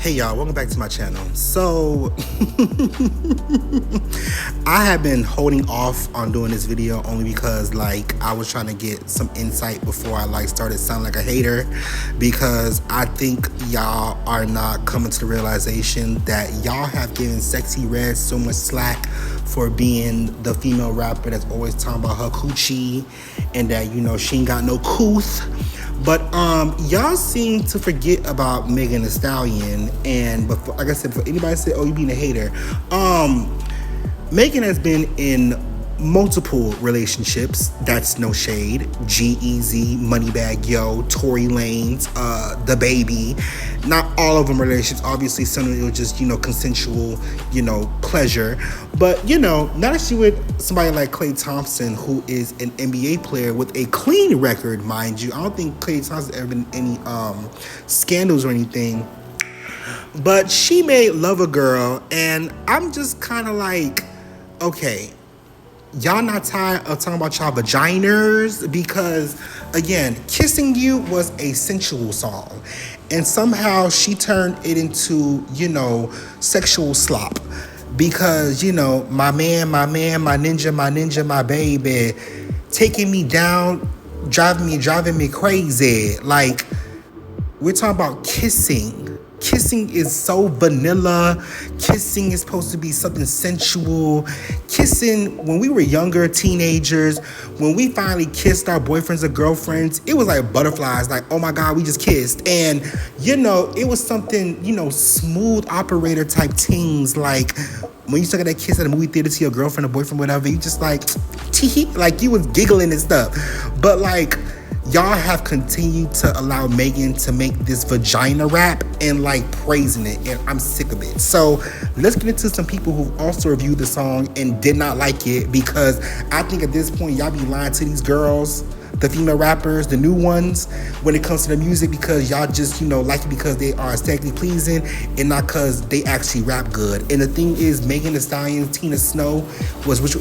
Hey y'all, welcome back to my channel. So I have been holding off on doing this video only because I was trying to get some insight before I started sounding like a hater, because I think y'all are not coming to the realization that y'all have given Sexy Red so much slack for being the female rapper that's always talking about her coochie and that, you know, she ain't got no couth. But y'all seem to forget about Megan Thee Stallion. And before, like I said, for anybody say, "Oh, you being a hater," Megan has been in multiple relationships. That's no shade. G-Eazy, Moneybagg Yo, Tory Lanez, The Baby. Not all of them relationships. Obviously, some of it was just, you know, consensual, you know, pleasure. But, you know, now that she with somebody like Klay Thompson, who is an NBA player with a clean record, mind you. I don't think Klay Thompson's ever been in any scandals or anything. But she made Love a Girl, and I'm just kind of like, okay, y'all not tired of talking about y'all vaginas? Because again, Kissing You was a sensual song, and somehow she turned it into, you know, sexual slop. Because, you know, my man, my ninja, my baby, taking me down, driving me crazy. Like, we're talking about kissing. Kissing is so vanilla. Kissing is supposed to be something sensual. Kissing, when we were younger, teenagers, when we finally kissed our boyfriends or girlfriends, it was like butterflies, like, oh my God, we just kissed. And, you know, it was something, you know, smooth operator type things. Like, when you took that kiss at a movie theater to your girlfriend or boyfriend, whatever, you just like, tee, like you was giggling and stuff. But like, y'all have continued to allow Megan to make this vagina rap and like praising it, and I'm sick of it. So let's get into some people who also reviewed the song and did not like it, because I think at this point y'all be lying to these girls, the female rappers, the new ones, when it comes to the music, because y'all just, you know, like it because they are aesthetically pleasing and not because they actually rap good. And the thing is, Megan Thee Stallion, Tina Snow, which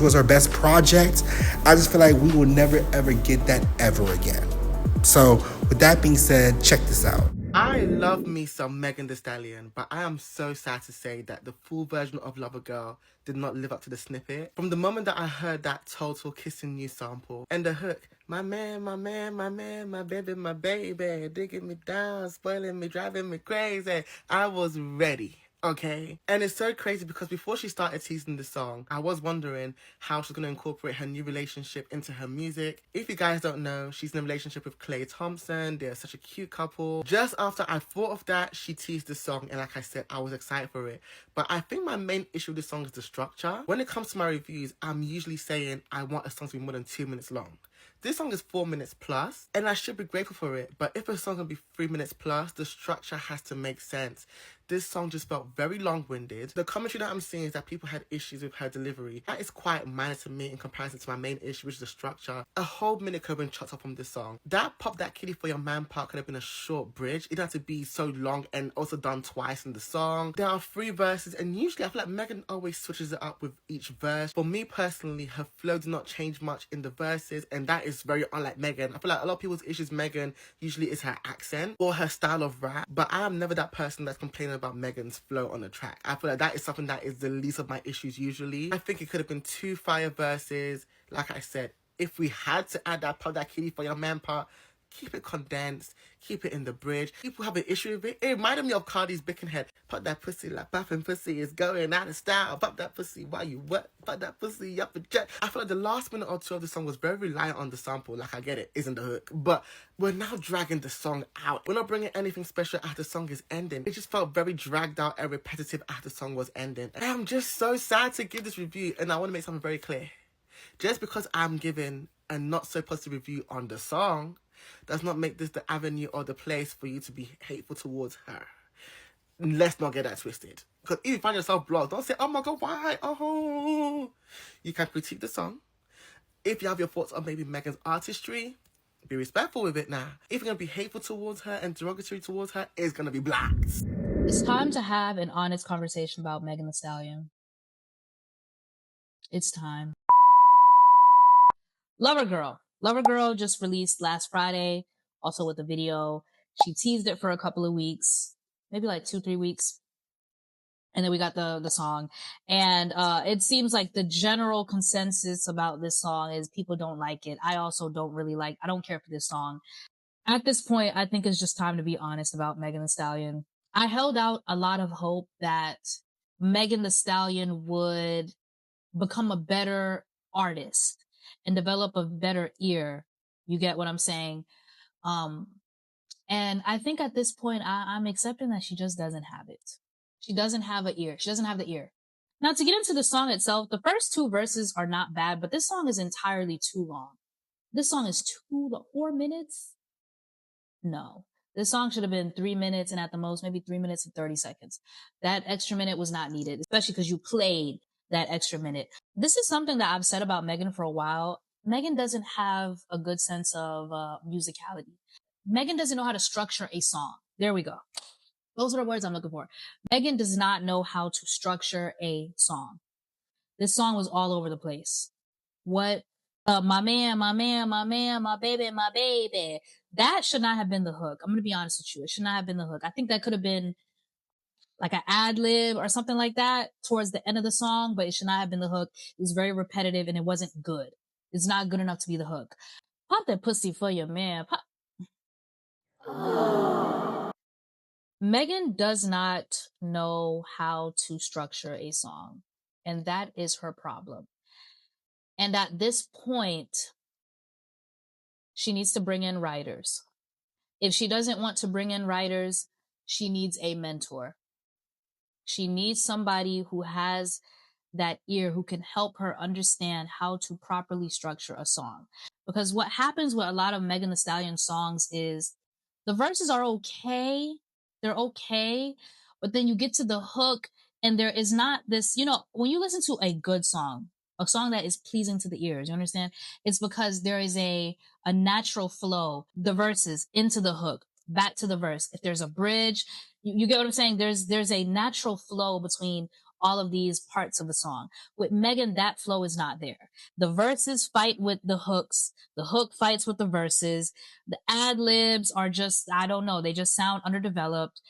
was her best project. I just feel like we will never ever get that ever again. So with that being said, check this out. I love me some Megan Thee Stallion, but I am so sad to say that the full version of Lover Girl did not live up to the snippet. From the moment that I heard that Total Kissing You sample and the hook, my man, my baby, digging me down, spoiling me, driving me crazy, I was ready. Okay. And it's so crazy because before she started teasing the song, I was wondering how she's going to incorporate her new relationship into her music. If you guys don't know, she's in a relationship with Klay Thompson. They're such a cute couple. Just after I thought of that, she teased the song, and like I said, I was excited for it. But I think my main issue with the song is the structure. When it comes to my reviews, I'm usually saying I want a song to be more than 2 minutes long. This song is 4 minutes plus, and I should be grateful for it. But if a song can be 3 minutes plus, the structure has to make sense. This song just felt very long-winded. The commentary that I'm seeing is that people had issues with her delivery. That is quite minor to me in comparison to my main issue, which is the structure. A whole minute could have been chopped up from this song. That Pop That Kitty For Your Man part could have been a short bridge. It didn't have to be so long and also done twice in the song. There are 3 verses, and usually I feel like Megan always switches it up with each verse. For me personally, her flow did not change much in the verses, and that is very unlike Megan. I feel like a lot of people's issues with Megan usually is her accent or her style of rap, but I am never that person that's complaining about Megan's flow on the track. I feel like that is something that is the least of my issues usually. I think it could have been 2 fire verses. Like I said, if we had to add that Pop That Kitty For Your Man part, keep it condensed, keep it in the bridge. People have an issue with it. It reminded me of Cardi's Bickenhead. Pop that pussy like buffing pussy is going out of style. Pop that pussy while you what? Pop that pussy up a jet. I feel like the last minute or two of the song was very reliant on the sample. Like, I get it, isn't the hook. But we're now dragging the song out. We're not bringing anything special after the song is ending. It just felt very dragged out and repetitive after the song was ending. And I'm just so sad to give this review, and I want to make something very clear. Just because I'm giving a not so positive review on the song does not make this the avenue or the place for you to be hateful towards her. Let's not get that twisted. Because if you find yourself blocked, don't say, oh my God, why? Oh. You can critique the song. If you have your thoughts on maybe Megan's artistry, be respectful with it now. If you're going to be hateful towards her and derogatory towards her, it's going to be blocked. It's time to have an honest conversation about Megan Thee Stallion. It's time. Lover Girl. Lover Girl just released last Friday, also with a video. She teased it for a couple of weeks. maybe like 2-3 weeks. And then we got the song. And it seems like the general consensus about this song is people don't like it. I also don't really I don't care for this song. At this point, I think it's just time to be honest about Megan Thee Stallion. I held out a lot of hope that Megan Thee Stallion would become a better artist and develop a better ear. You get what I'm saying? And I think at this point, I'm accepting that she just doesn't have it. She doesn't have an ear. She doesn't have the ear. Now, to get into the song itself, the first 2 verses are not bad, but this song is entirely too long. This song is 4 minutes? No. This song should have been 3 minutes and at the most, maybe 3 minutes and 30 seconds. That extra minute was not needed, especially because you played that extra minute. This is something that I've said about Megan for a while. Megan doesn't have a good sense of musicality. Megan doesn't know how to structure a song. There we go. Those are the words I'm looking for. Megan does not know how to structure a song. This song was all over the place. What? My man, my man, my man, my baby, my baby. That should not have been the hook. I'm going to be honest with you. It should not have been the hook. I think that could have been like an ad lib or something like that towards the end of the song, but it should not have been the hook. It was very repetitive and it wasn't good. It's not good enough to be the hook. Pop that pussy for your man. Pop. Megan does not know how to structure a song, and that is her problem. And at this point, she needs to bring in writers. If she doesn't want to bring in writers, she needs a mentor. She needs somebody who has that ear, who can help her understand how to properly structure a song. Because what happens with a lot of Megan Thee Stallion songs is the verses are okay. They're okay. But then you get to the hook and there is not this, when you listen to a good song, a song that is pleasing to the ears, you understand? It's because there is a natural flow, the verses into the hook, back to the verse. If there's a bridge, you get what I'm saying? There's a natural flow between all of these parts of the song. With Megan, that flow is not there. The verses fight with the hooks. The hook fights with the verses. The ad libs are just, I don't know, they just sound underdeveloped.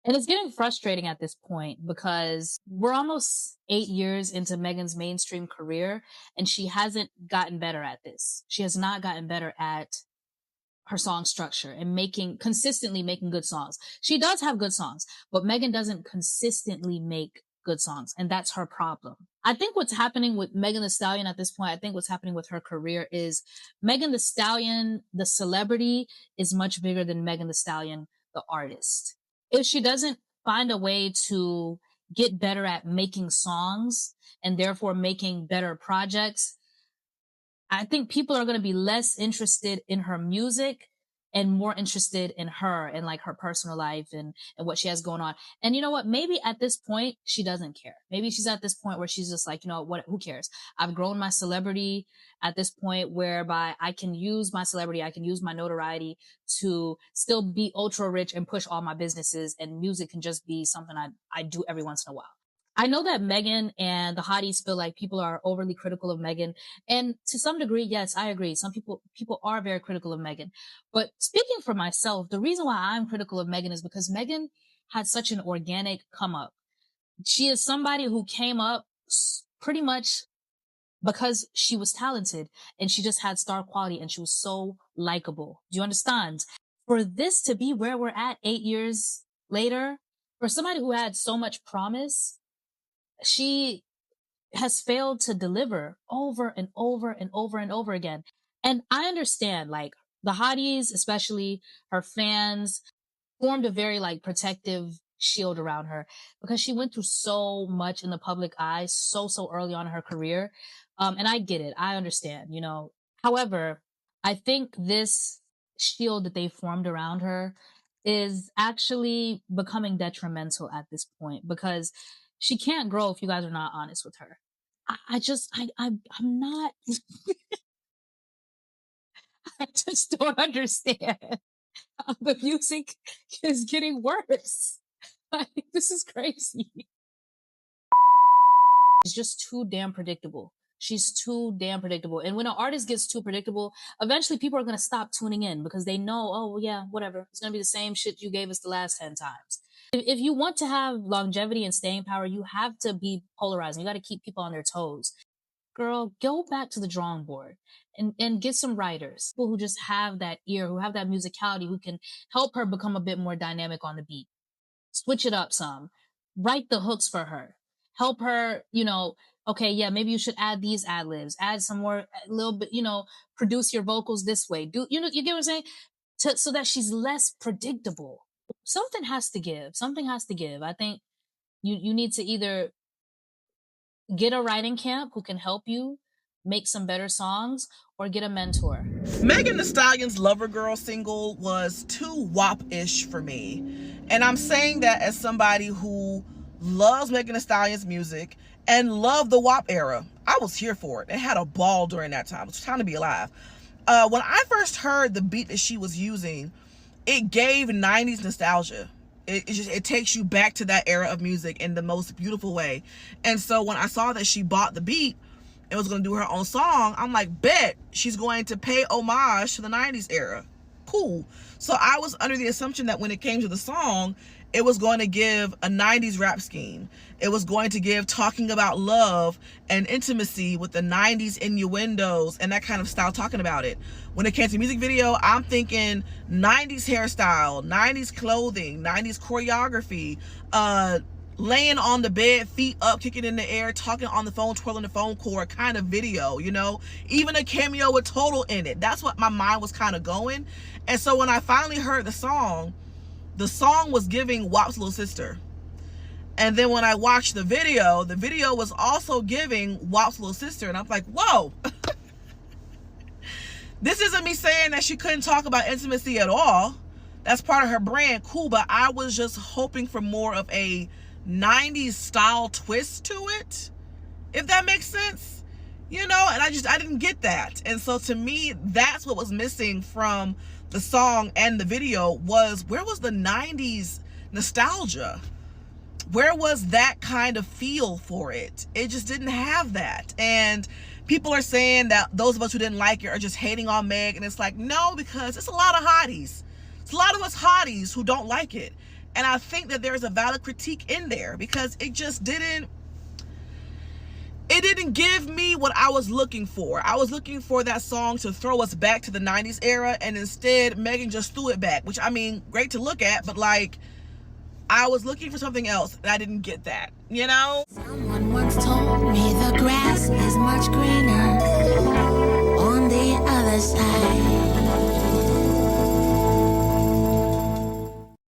And it's getting frustrating at this point because we're almost 8 years into Megan's mainstream career and she hasn't gotten better at this. She has not gotten better at her song structure and consistently making good songs. She does have good songs, but Megan doesn't consistently make good songs. And that's her problem. I think what's happening with Megan Thee Stallion at this point, I think what's happening with her career is Megan Thee Stallion, the celebrity, is much bigger than Megan Thee Stallion, the artist. If she doesn't find a way to get better at making songs and therefore making better projects, I think people are going to be less interested in her music and more interested in her and like her personal life and what she has going on. And you know what? Maybe at this point, she doesn't care. Maybe she's at this point where she's just like, who cares? I've grown my celebrity at this point whereby I can use my celebrity. I can use my notoriety to still be ultra rich and push all my businesses, and music can just be something I do every once in a while. I know that Megan and the hotties feel like people are overly critical of Megan. And to some degree, yes, I agree. Some people are very critical of Megan. But speaking for myself, the reason why I'm critical of Megan is because Megan had such an organic come up. She is somebody who came up pretty much because she was talented and she just had star quality and she was so likable. Do you understand? For this to be where we're at 8 years later, for somebody who had so much promise, she has failed to deliver over and over and over and over again. And I understand, like, the hotties, especially her fans, formed a very like protective shield around her because she went through so much in the public eye so early on in her career. And I get it. I understand, However, I think this shield that they formed around her is actually becoming detrimental at this point because she can't grow if you guys are not honest with her. I'm not, I just don't understand. The music is getting worse. Like, this is crazy. It's just too damn predictable. She's too damn predictable. And when an artist gets too predictable, eventually people are going to stop tuning in because they know, oh, well, yeah, whatever. It's going to be the same shit you gave us the last 10 times. If you want to have longevity and staying power, you have to be polarizing. You got to keep people on their toes. Girl, go back to the drawing board and get some writers, people who just have that ear, who have that musicality, who can help her become a bit more dynamic on the beat. Switch it up some. Write the hooks for her. Help her, okay, yeah, maybe you should add these ad libs, add some more, a little bit, produce your vocals this way. You get what I'm saying? So that she's less predictable. Something has to give. Something has to give. I think you need to either get a writing camp who can help you make some better songs, or get a mentor. Megan Thee Stallion's Lover Girl single was too WAP-ish for me. And I'm saying that as somebody who loves Megan Thee Stallion's music and loved the WAP era. I was here for it and had a ball during that time. It was time to be alive. When I first heard the beat that she was using, it gave 90s nostalgia. It takes you back to that era of music in the most beautiful way. And so when I saw that she bought the beat and was going to do her own song, I'm like, bet she's going to pay homage to the 90s era. Cool. So I was under the assumption that when it came to the song, it was going to give a 90s rap scheme. It was going to give talking about love and intimacy with the 90s innuendos and that kind of style talking about it. When it came to music video, I'm thinking 90s hairstyle, 90s clothing, 90s choreography, laying on the bed, feet up, kicking in the air, talking on the phone, twirling the phone cord kind of video, even a cameo with Total in it. That's what my mind was kind of going. And so when I finally heard the song was giving WAP's little sister. And then when I watched the video was also giving WAP's little sister. And I'm like, whoa. This isn't me saying that she couldn't talk about intimacy at all. That's part of her brand. Cool. But I was just hoping for more of a 90s style twist to it, if that makes sense, and I didn't get that. And so to me, that's what was missing from the song and the video was, where was the 90s nostalgia? Where was that kind of feel for it? It just didn't have that. And people are saying that those of us who didn't like it are just hating on Meg, and it's like, no, because it's a lot of hotties. It's a lot of us hotties who don't like it. And I think that there's a valid critique in there because it just didn't give me what I was looking for. I was looking for that song to throw us back to the 90s era, and instead Megan just threw it back, which, I mean, great to look at, but I was looking for something else and I didn't get that, Someone once told me the grass is much greener on the other side.